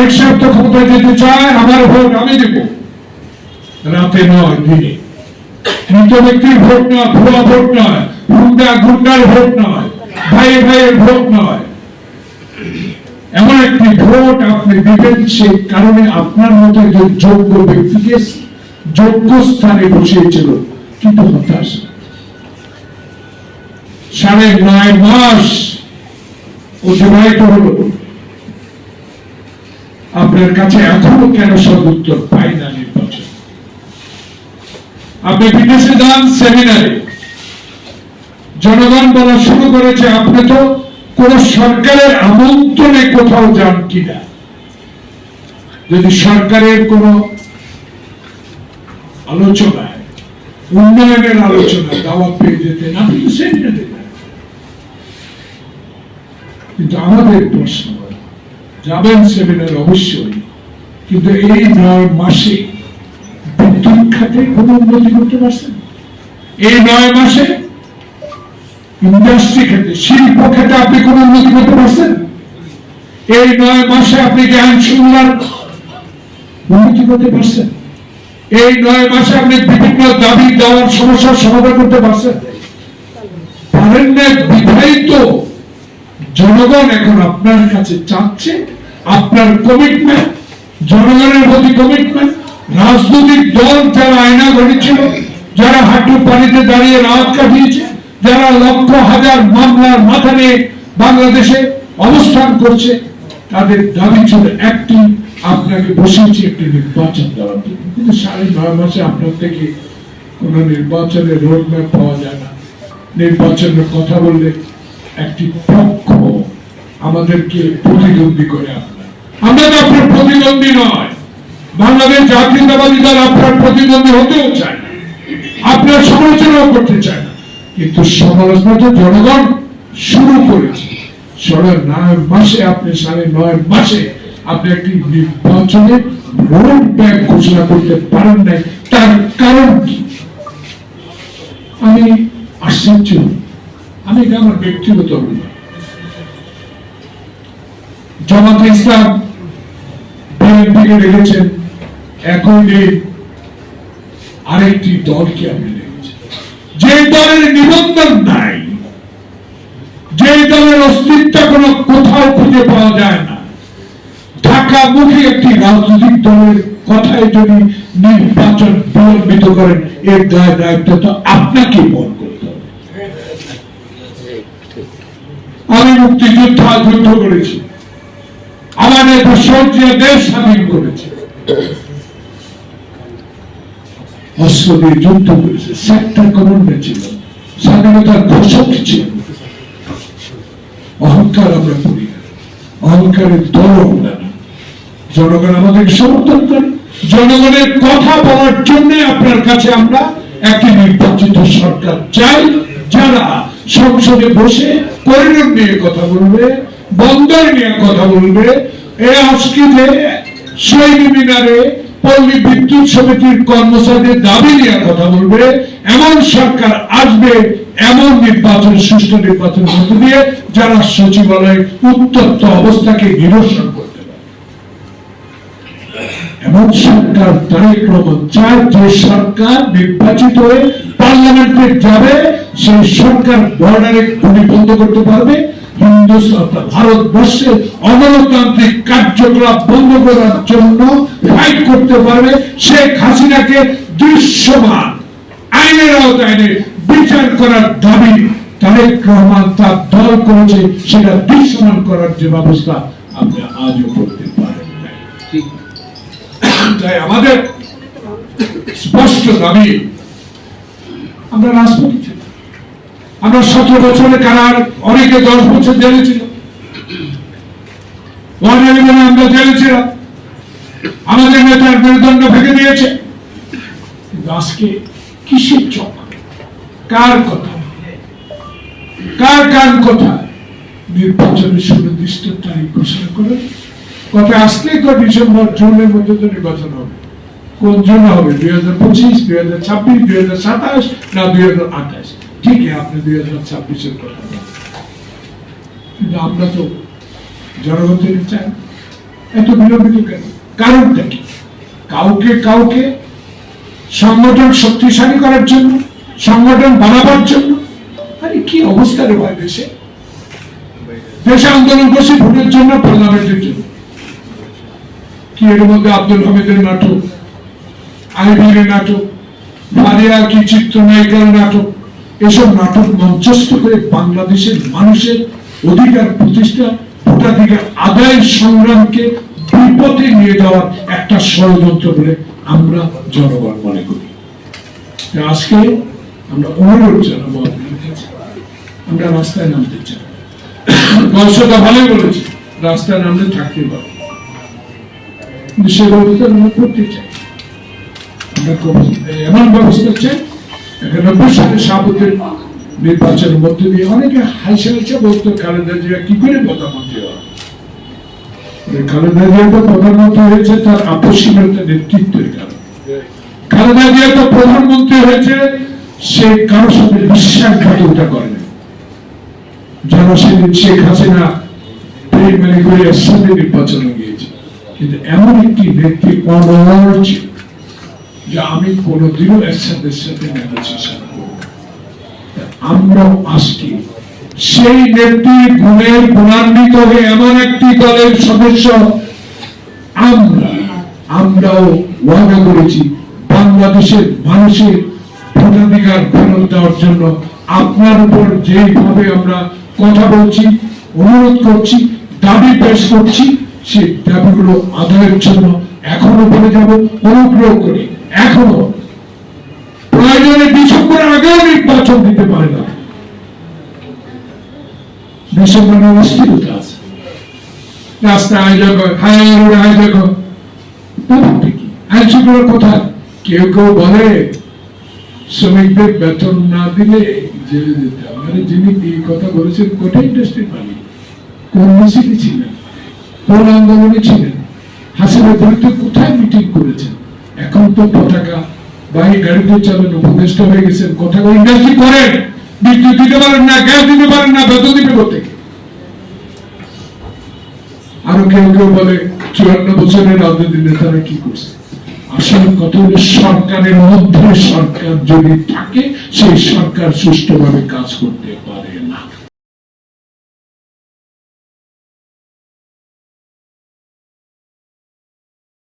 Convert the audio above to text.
তারেক সাহেব তো ক্ষমতায় যেতে চায়, আমার ভোট আমি দেব, রাতে নয় দিনে। মৃত ব্যক্তির ভোট নয়, ভুয়া ভোট নয়, গুন্ডার ভোট নয়, ভাইয়ের ভোট নয়। এমন একটি ভোট আপনি দিবেন, সেই কারণে আপনার মতো যে যোগ্য ব্যক্তিকে যোগ্য স্থানে বসিয়েছিল, কিন্তু হতাশ। 9.5 মাস অতিবাহিত হলো, আপনার কাছে এখনো কেন সদুত্তর পাই না নির্বাচন? আপনি বিদেশে যান সেমিনারে, জনগণ বলা শুরু করেছে আপনি তো কোন সরকারের আমন্ত্রণে কোথাও যান কিনা। যদি সরকারের কোন আলোচনায়, উন্নয়নের আলোচনায় দাওয়াত পেয়ে যেতেন, আপনি তো সেমিনারে যান। কিন্তু আমাদের প্রশ্ন, যাবেন সেমিনার অবশ্যই, কিন্তু এই 9 মাসে বিদ্যুৎ খাতে কোন উন্নতি করতে পারছেন? এই 9 মাসে ইন্ডাস্ট্রি খাতে, শিল্প খাতে আপনি কোন উন্নতি করতে পারছেন? এই 9 মাসে আপনি কি আইন শৃঙ্খলার উন্নতি করতে পারছেন? এই 9 মাসে আপনি বিভিন্ন দাবি দেওয়ার সমস্যার সমাধান করতে পারছেন? পারেন না, বিধায়িত জনগণ এখন আপনার কাছে চাচ্ছে আপনার কমিটমেন্ট, জনগণের প্রতি কমিটমেন্ট। রাজনৈতিক দল যারা আয়না ঘটেছিল, যারা হাঁটু পানিতে দাঁড়িয়ে রাত কাটিয়েছে, যারা লক্ষ হাজার মামলার মাথা নিয়ে বাংলাদেশে অবস্থান করছে, তাদের দাবি ছিল একটি, আপনাকে বসিয়েছি একটি নির্বাচন দেওয়ার জন্য। কিন্তু 9.5 মাসে আপনার থেকে কোন নির্বাচনের রোডম্যাপ পাওয়া যায় না। নির্বাচনের কথা বললে একটি পক্ষ আমাদেরকে প্রতিদ্বন্দ্বী করে। আমরা তো আপনার প্রতিদ্বন্দ্বী নয়, বাংলাদেশ জাতীয়তাবাদী দল আপনার প্রতিদ্বন্দ্বী হতেও চায় না, আপনার সমালোচনাও করতে চায় না। কিন্তু সমালোচনা তো জনগণ শুরু করেছে। 9 মাসে আপনি 9.5 মাসে আপনি একটি নির্বাচনের রোড ম্যাপ ঘোষণা করতে পারেন নাই। তার কারণ কি? আমি আশ্চর্য। আমি এটা আমার ব্যক্তিগত অভিমত। জামাতে ইসলাম বিএনপিকে রেখেছেন, একই দিন আরেকটি দলকে আপনি রেখেছেন, যে দলের নিবন্ধন নাই, যে দলের অস্তিত্ব কোনো কোথাও খুঁজে পাওয়া যায় না। ঢাকামুখী একটি রাজনৈতিক দলের কথায় যদি নির্বাচন বিলম্বিত করেন, এর দায়িত্ব তো আপনাকে বহন করতে হবে। আমি মুক্তিযোদ্ধা, যুদ্ধ করেছি, আমাদের সর্জিয়া দেশ স্বাধীন করেছে, অস্ত্র দিয়ে যুদ্ধ করেছে, সেক্টর কমান্ডার ছিল, স্বাধীনতার ঘোষক ছিল। অহংকার আমরা করি না, অহংকারের দল আমরা না। জনগণ আমাদেরকে সমর্থন করে, জনগণের কথা বলার জন্য আপনার কাছে আমরা একটি নির্বাচিত সরকার চাই, যারা সংসদে বসে করিডোর নিয়ে কথা বলবে, বন্দর নিয়ে কথা বলবে, আজকে যে শহীদ মিনারে পল্লী বিদ্যুৎ সমিতির কর্মচারীদের দাবি নিয়ে কথা বলবে, এমন সরকার আসবে, এমন নির্বাচন, সুষ্ঠু নির্বাচনের মধ্য দিয়ে যারা সচিবালয়ের উত্তপ্ত অবস্থাকে নিরসন করতে পারে। এমন সরকার তারেক রহমান চায়, যে সরকার নির্বাচিত হয়ে পার্লামেন্টে যাবে, সেই সরকার বর্ডারে গুলি বন্ধ করতে পারবে, ভারতবর্ষের অগণতান্ত্রিক কার্যকলাপ বন্ধ করার জন্য ফাইট করতে পারবে। শেখ হাসিনাকে দৃশ্যমান আইনের আওতায় বিচার করার দাবি তারেক রহমান তার দল করেছে, সেটা দৃশ্যমান করার যে ব্যবস্থা আপনি আজও করতে পারেন না। তাই আমাদের স্পষ্ট দাবি, আমরা রাজপথে ছিলাম, আমরা 17 বছরের কারার, অনেকে 10 বছর জেলে ছিল, আমরা জেলে ছিলাম, আমাদের নেতার মেরুদণ্ড ভেঙে দিয়েছে। কিন্তু আজকে কিসের চক, কার কথা, কার কান কোথায়? নির্বাচনের সুনির্দিষ্ট তারিখ ঘোষণা করে কথা আসলেই তো ডিসেম্বর জুনের মধ্যে তো নির্বাচন হবে। কোন জন্য হবে? 2025, 2026, 2027 না 2028? ঠিক আপনি 2026-এর কথা বলেন, কিন্তু আমরা তো জনগণ থেকে চাই। এত বিলম্বিত কেন? কারণটা কি? কাউকে কাউকে সংগঠন শক্তিশালী করার জন্য, সংগঠন বানাবার জন্য? আরে কি অবস্থা রে ভাই দেশে? দেশে আন্দোলন করছে ভোটের জন্য, পার্লামেন্টের জন্য। কি এর মধ্যে আব্দুল হামিদের নাটক, আইবির নাটক, মারিয়া কি চিত্রনায়িকার নাটক, এসব নাটক মঞ্চস্থ করে বাংলাদেশের মানুষের অধিকার প্রতিষ্ঠা, ভোটাধিকার আদায়ের সংগ্রামকে বিপথে নিয়ে যাওয়ার একটা ষড়যন্ত্র বলে আমরা জনগণ মনে করি। আজকে আমরা অনুরোধ জানাবো, আমরা রাস্তায় নামতে চাই। দর্শকরা ভালোই বলেছে রাস্তায় নামলে থাকতে পারবো, কিন্তু সে ব্যবস্থা আমরা করতে চাই। আমরা এমন ব্যবস্থা চাই, ৯১ সালে শাহাবুদ্দিন নির্বাচনের মধ্যে দিয়ে অনেকে হাইসা হাইসা বলতো খালেদা জিয়া কি করে প্রধানমন্ত্রী হয়। খালেদা জিয়া তো প্রধানমন্ত্রী হয়েছে তার আপসীনতা নেতৃত্বের কারণে। খালেদা জিয়া তো প্রধানমন্ত্রী হয়েছে সে কারোর সাথে বিশ্বাসঘাতকতা করে না। জনসেদিন শেখ হাসিনা বেইমানি করে একসাথে নির্বাচনে গিয়েছে, কিন্তু এমন একটি নেত্রী অনড় ছিল যে আমি কোনোদিনও একসাথে সাথে নেগোসিয়েশন করব। আমরাও আজকে সেই নেত্রী গুণের গুণান্বিত হয়ে এমন একটি দলের সদস্য আমরাও ওয়াদা করেছি বাংলাদেশের মানুষের ভোটাধিকার ফেরত দেওয়ার জন্য আপনার উপর যেভাবে আমরা কথা বলছি, অনুরোধ করছি, দাবি পেশ করছি, সেই দাবিগুলো আদায়ের জন্য এখনো বলে যাব অনুগ্রহ করে। এখনো প্রয়োজনে ডিসেম্বরের আগেও নির্বাচন দিতে পারে না। ডিসেম্বরের অস্থিরতা আছে, রাস্তায় হাইজাক আইন শৃঙ্খলার কথা। কেউ কেউ বলে শ্রমিকদের বেতন না দিলে জেলে যেতে হবে। মানে যিনি এই কথা বলেছেন কোটা ইন্ডাস্ট্রি মালিক, কোন মিছিলে ছিলেন, কোন আন্দোলনে ছিলেন, হাসিনার বিরুদ্ধে কোথায় মিটিং করেছেন? এখন তো পতাকা বাহি গাড়িতে চালান উপদেষ্টা হয়ে গেছেন, কথা ইন্ডাস্ট্রি করেন, বিদ্যুৎ দিতে পারেন না, গ্যাস দিতে পারেন না, বেতন দিতে কোথেকে? আরো কেউ কেউ বলে ৫৪ বছরের রাজনীতি নেতারা কি করছে। আসল কথা হলো সরকারের মধ্যে সরকার যদি থাকে সেই সরকার সুষ্ঠুভাবে কাজ করতে